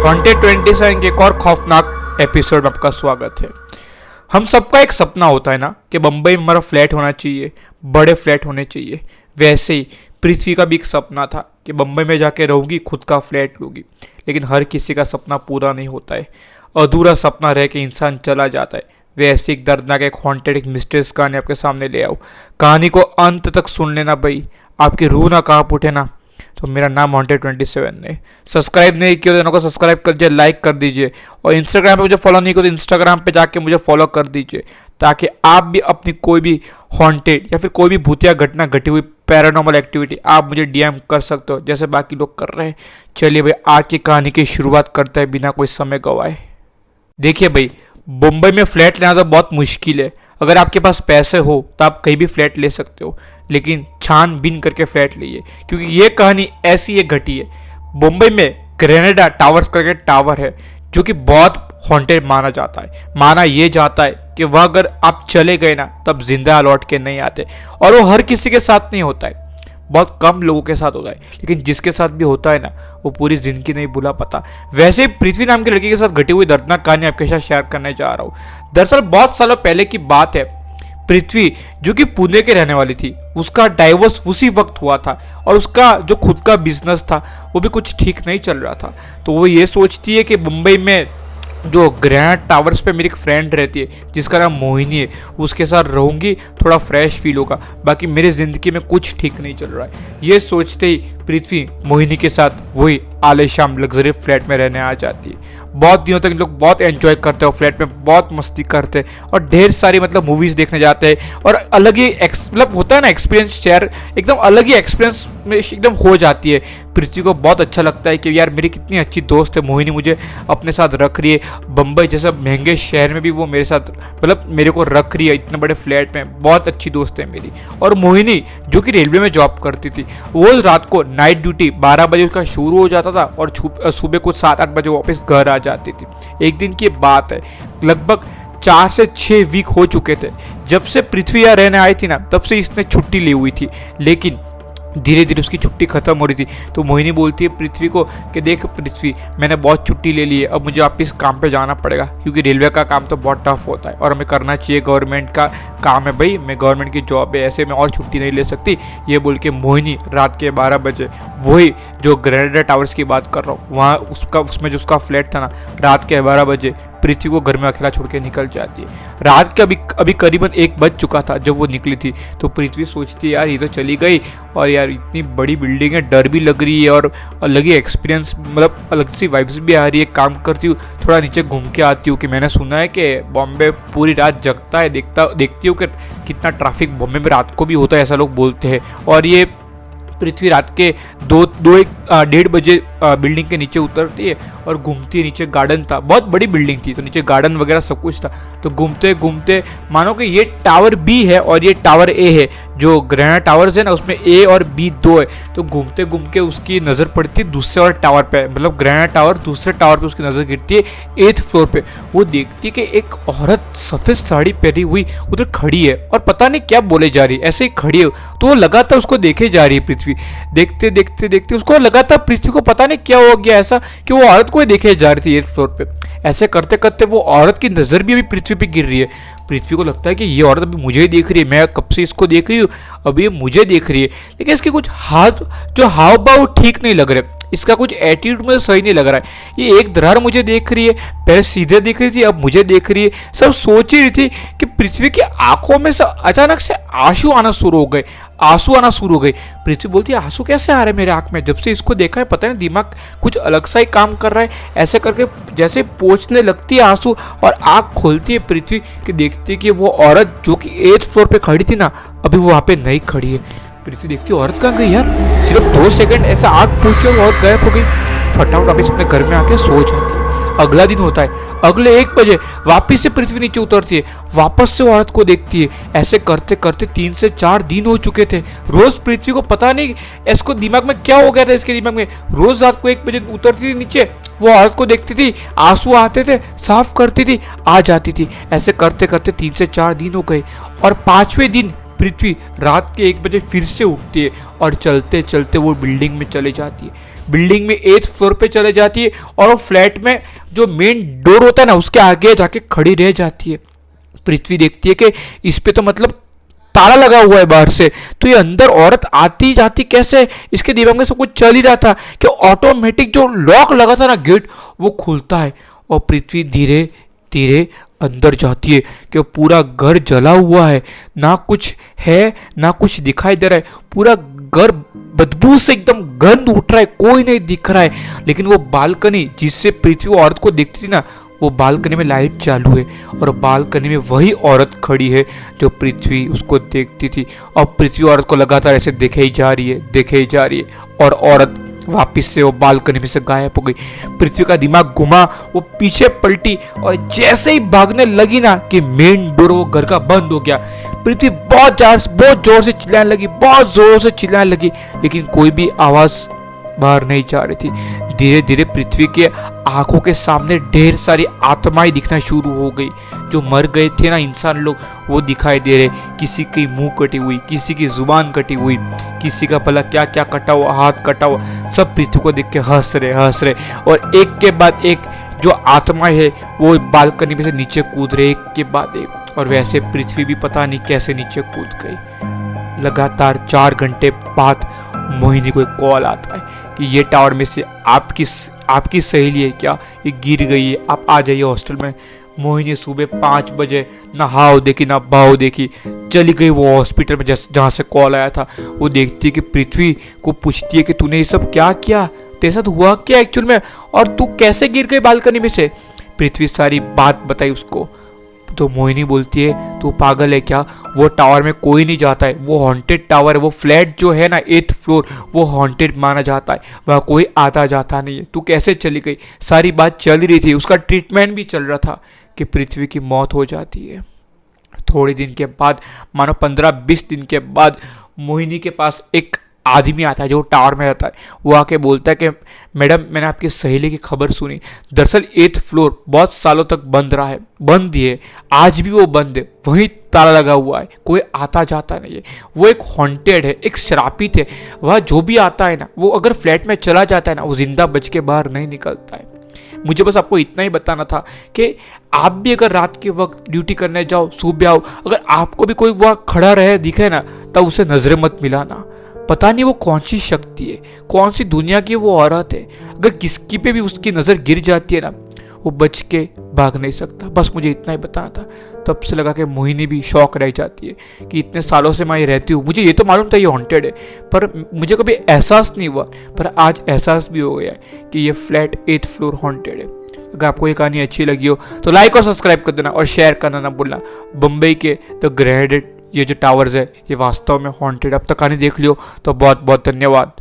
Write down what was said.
Haunted 27 के एक और खौफनाक एपिसोड में आपका स्वागत है। हम सबका एक सपना होता है ना कि बम्बई में हमारा फ्लैट होना चाहिए, बड़े फ्लैट होने चाहिए। वैसे ही पृथ्वी का भी एक सपना था कि बम्बई में जाके रहूँगी, खुद का फ्लैट लूँगी। लेकिन हर किसी का सपना पूरा नहीं होता है, अधूरा सपना रह के इंसान चला जाता है। वैसे एक दर्दनाक एक हॉन्टेड एक मिस्ट्रीज कहानी आपके सामने ले आओ। कहानी को अंत तक सुन लेना भाई, आपकी रूह ना कांप उठे ना। तो मेरा नाम हॉन्टेड 27 ने सब्सक्राइब नहीं किया तो चैनल को सब्सक्राइब कर दीजिए, लाइक कर दीजिए। और इंस्टाग्राम पे मुझे फॉलो नहीं किया तो इंस्टाग्राम पे जाके मुझे फॉलो कर दीजिए, ताकि आप भी अपनी कोई भी हॉन्टेड या फिर कोई भी भूतिया घटना घटी हुई पैरानॉर्मल एक्टिविटी आप मुझे डीएम कर सकते हो, जैसे बाकी लोग कर रहे हैं। चलिए भाई, आज की कहानी की शुरुआत करते हैं बिना कोई समय गवाए। देखिए भाई, मुंबई में फ्लैट लेना तो बहुत मुश्किल है। अगर आपके पास पैसे हो तो आप कहीं भी फ्लैट ले सकते हो, लेकिन छानबीन करके फ्लैट लीजिए, क्योंकि ये कहानी ऐसी एक घटी है। मुंबई में ग्रेनेडा टावर्स करके टावर है, जो कि बहुत हॉन्टेड माना जाता है। माना ये जाता है कि वह अगर आप चले गए ना तब जिंदा लौट के नहीं आते, और वो हर किसी के साथ नहीं होता है, बहुत कम लोगों के साथ होता है। लेकिन जिसके साथ भी होता है ना, वो पूरी जिंदगी नहीं भूला पाता। वैसे पृथ्वी नाम के लड़के के साथ घटी हुई दर्दनाक कहानी आपके साथ शेयर करने जा रहा हूँ। दरअसल बहुत सालों पहले की बात है। पृथ्वी जो कि पुणे के रहने वाली थी, उसका डाइवोर्स उसी वक्त हुआ था, और उसका जो खुद का बिजनेस था वो भी कुछ ठीक नहीं चल रहा था। तो वो ये सोचती है कि मुंबई में जो ग्रैंड टावर्स पे मेरी एक फ्रेंड रहती है जिसका नाम मोहिनी है, उसके साथ रहूंगी, थोड़ा फ्रेश फील होगा। बाकी मेरी ज़िंदगी में कुछ ठीक नहीं चल रहा है। ये सोचते ही पृथ्वी मोहिनी के साथ वही आलीशान लग्जरी फ्लैट में रहने आ जाती है। बहुत दिनों तक लोग बहुत एंजॉय करते हैं, फ्लैट में बहुत मस्ती करते हैं और ढेर सारी मूवीज़ देखने जाते हैं, और अलग ही होता है ना एक्सपीरियंस शेयर, एकदम अलग ही एक्सपीरियंस में एकदम हो जाती है। पृथ्वी को बहुत अच्छा लगता है कि यार मेरी कितनी अच्छी दोस्त है मोहिनी, मुझे अपने साथ रख रही है। बम्बई जैसा महंगे शहर में भी वो मेरे साथ मेरे को रख रही है, इतने बड़े फ्लैट में। बहुत अच्छी दोस्त है मेरी। और मोहिनी जो कि रेलवे में जॉब करती थी, वो रात को नाइट ड्यूटी 12 बजे उसका शुरू हो जाता था और सुबह कुछ 7-8 बजे वापस घर आ जाती थी। एक दिन की बात है, लगभग 4 से 6 वीक हो चुके थे जब से पृथ्वी यहाँ रहने आई थी ना, तब से इसने छुट्टी ली हुई थी। लेकिन धीरे धीरे उसकी छुट्टी खत्म हो रही थी। तो मोहिनी बोलती है पृथ्वी को कि देख पृथ्वी, मैंने बहुत छुट्टी ले ली है, अब मुझे वापस काम पे जाना पड़ेगा, क्योंकि रेलवे का काम तो बहुत टफ होता है और हमें करना चाहिए, गवर्नमेंट का काम है भाई, मैं गवर्नमेंट की जॉब है, ऐसे में और छुट्टी नहीं ले सकती। ये बोल के मोहिनी रात के 12 बजे, वही जो ग्रेनेडा टावर्स की बात कर रहा हूँ, वहाँ उसमें जो उसका फ्लैट था ना, रात के 12 बजे पृथ्वी को घर में अकेला छोड़ के निकल जाती है। रात के अभी करीबन 1 बज चुका था जब वो निकली थी। तो पृथ्वी सोचती है यार ये तो चली गई, और यार इतनी बड़ी बिल्डिंग है, डर भी लग रही है और अलग ही एक्सपीरियंस, अलग सी वाइब्स भी आ रही है। काम करती हूँ, थोड़ा नीचे घूम के आती हूँ, कि मैंने सुना है कि बॉम्बे पूरी रात जगता है, देखती हूँ कि कितना ट्रैफिक बॉम्बे में रात को भी होता है, ऐसा लोग बोलते हैं। और ये पृथ्वी रात के 1:30 बजे बिल्डिंग के नीचे उतरती है और घूमती है। नीचे गार्डन था, बहुत बड़ी बिल्डिंग थी, तो नीचे गार्डन वगैरह सब कुछ था। तो घूमते घूमते मानो कि ये टावर बी है और ये टावर ए है, जो ग्रेनेडा टावर्स है ना उसमें ए और बी 2 है। तो घूमते घूम के उसकी नज़र पड़ती है दूसरे और टावर पे, ग्रेनेडा टावर दूसरे टावर पे उसकी नज़र गिरती है 8th फ्लोर पे। वो देखती है कि एक औरत सफ़ेद साड़ी पहनी हुई उधर खड़ी है और पता नहीं क्या बोले जा रही है, ऐसे ही खड़ी है। तो वो लगातार उसको देखे जा रही है। पृथ्वी देखते देखते देखते उसको लगातार पृथ्वी को पता नहीं क्या हो गया ऐसा कि वो औरत को देखे जा रही थी 8th फ्लोर पे। ऐसे करते करते वो औरत की नज़र भी अभी पृथ्वी पे गिर रही है। पृथ्वी को लगता है कि ये औरत अभी मुझे ही देख रही है, मैं कब से इसको देख रही हूँ, अभी ये मुझे देख रही है। लेकिन इसके कुछ हाव भाव ठीक नहीं लग रहे, इसका कुछ एटीट्यूड मुझे सही नहीं लग रहा है। ये एक दरार मुझे देख रही है, पहले सीधे देख रही थी, अब मुझे देख रही है। सब सोच ही रही थी कि पृथ्वी की आंखों में से अचानक से आंसू आना शुरू हो गए। पृथ्वी बोलती है आंसू कैसे आ रहे मेरे आंख में, जब से इसको देखा है पता नहीं दिमाग कुछ अलग सा ही काम कर रहा है। ऐसे करके जैसे पोंछने लगती है आंसू और आंख खोलती है पृथ्वी, कि देखती है कि वो औरत जो कि 8th फ्लोर पे खड़ी थी ना, अभी वो वहाँ पे नहीं खड़ी है। पृथ्वी देखती है औरत कहाँ गई यार, सिर्फ 2 सेकंड ऐसा आग पूछ के औरत गायब हो गई। फटाफट वापस अपने घर में आके सो जाती है। अगला दिन होता है, अगले 1 बजे वापस से पृथ्वी नीचे उतरती है, वापस से औरत को देखती है। ऐसे करते करते 3 से 4 दिन हो चुके थे। रोज पृथ्वी को पता नहीं इसको दिमाग में क्या हो गया था, इसके दिमाग में रोज रात को 1 बजे उतरती थी नीचे, वो औरत को देखती थी, आंसू आते थे, साफ करती थी, आ जाती थी। ऐसे करते करते 3 से 4 दिन हो गए और 5वें दिन पृथ्वी रात के 1 बजे फिर से उठती है और चलते चलते वो बिल्डिंग में चले जाती है। बिल्डिंग में 8th फ्लोर पे चले जाती है और वो फ्लैट में जो मेन डोर होता है ना उसके आगे जाके खड़ी रह जाती है। पृथ्वी देखती है कि इस पे तो मतलब ताला लगा हुआ है बाहर से, तो ये अंदर औरत आती जाती कैसे? इसके दिमाग में सब कुछ चल ही रहा था कि ऑटोमेटिक जो लॉक लगा था ना गेट वो खुलता है और पृथ्वी धीरे धीरे अंदर जाती है कि पूरा घर जला हुआ है, ना कुछ है ना कुछ दिखाई दे रहा है, पूरा घर बदबू से एकदम गंद उठ रहा है, कोई नहीं दिख रहा है। लेकिन वो बालकनी जिससे पृथ्वी औरत को दिखती थी ना, वो बालकनी में लाइट चालू है और बालकनी में वही औरत खड़ी है जो पृथ्वी उसको देखती थी। और पृथ्वी औरत को लगातार ऐसे देखे ही जा रही है, देखे ही जा रही है और औरत वापिस से वो बालकनी में से गायब हो गई। पृथ्वी का दिमाग घुमा, वो पीछे पलटी और जैसे ही भागने लगी ना कि मेन डोर वो घर का बंद हो गया। पृथ्वी बहुत जोर से चिल्लाने लगी, बहुत जोर से चिल्लाने लगी, लेकिन कोई भी आवाज बाहर नहीं जा रही थी। धीरे धीरे पृथ्वी के आंखों के सामने ढेर सारी आत्माएं दिखना शुरू हो गई। जो मर गए थे ना इंसान लोग, वो दिखाई दे रहे। किसी की मुंह कटी हुई, किसी की जुबान कटी हुई, किसी का भला क्या क्या कटा हुआ, हाथ कटा हुआ, सब पृथ्वी को देख के हंस रहे और एक के बाद एक जो आत्माएं है वो बालकनी में से नीचे कूद रहे, एक के बाद एक। और वैसे पृथ्वी भी पता नहीं कैसे नीचे कूद गई। लगातार 4 घंटे बाद मोहिनी को एक कॉल आता है कि ये टावर में से आपकी सहेली है क्या, ये गिर गई है, आप आ जाइए हॉस्टल में। मोहिनी सुबह 5 बजे नहाओ देखी ना भाव देखी चली गई वो हॉस्पिटल में जहाँ से कॉल आया था। वो देखती है कि पृथ्वी को पूछती है कि तूने ये सब क्या किया, तेरे साथ हुआ क्या एक्चुअल में, और तू कैसे गिर गई बालकनी में से। पृथ्वी सारी बात बताई उसको। तो मोहिनी बोलती है तू पागल है क्या, वो टावर में कोई नहीं जाता है, वो हॉन्टेड टावर है, वो फ्लैट जो है ना 8th फ्लोर वो हॉन्टेड माना जाता है, वहाँ कोई आता जाता नहीं है, तू कैसे चली गई। सारी बात चल रही थी, उसका ट्रीटमेंट भी चल रहा था कि पृथ्वी की मौत हो जाती है। थोड़े दिन के बाद, मानो 15-20 दिन के बाद, मोहिनी के पास एक आदमी आता है जो टावर में रहता है। वो आके बोलता है कि मैडम मैंने आपकी सहेली की खबर सुनी, दरअसल 8th फ्लोर बहुत सालों तक बंद रहा है, बंद ही है, आज भी वो बंद है, वहीं ताला लगा हुआ है, कोई आता जाता नहीं है, वो एक हॉन्टेड है, एक श्रापित है। वह जो भी आता है ना, वो अगर फ्लैट में चला जाता है ना, वो जिंदा बच के बाहर नहीं निकलता है। मुझे बस आपको इतना ही बताना था कि आप भी अगर रात के वक्त ड्यूटी करने जाओ, सुबह आओ, अगर आपको भी कोई वहाँ खड़ा रहे दिखे ना, तब उसे नजरें मत मिलाना। पता नहीं वो कौन सी शक्ति है, कौन सी दुनिया की वो औरत है, अगर किसकी पे भी उसकी नज़र गिर जाती है ना, वो बच के भाग नहीं सकता। बस मुझे इतना ही बताना था। तब से लगा कि मोहिनी भी शौक रह जाती है कि इतने सालों से मैं ये रहती हूँ, मुझे ये तो मालूम था ये हॉन्टेड है, पर मुझे कभी एहसास नहीं हुआ, पर आज एहसास भी हो गया है कि ये फ्लैट 8th फ्लोर हॉन्टेड है। अगर आपको ये कहानी अच्छी लगी हो तो लाइक और सब्सक्राइब कर देना और शेयर करना ना भूलना। बम्बई के द ग्रेनेडेड ये जो टावर्स है ये वास्तव में हॉन्टेड। अब तक कहानी देख लियो तो बहुत बहुत धन्यवाद।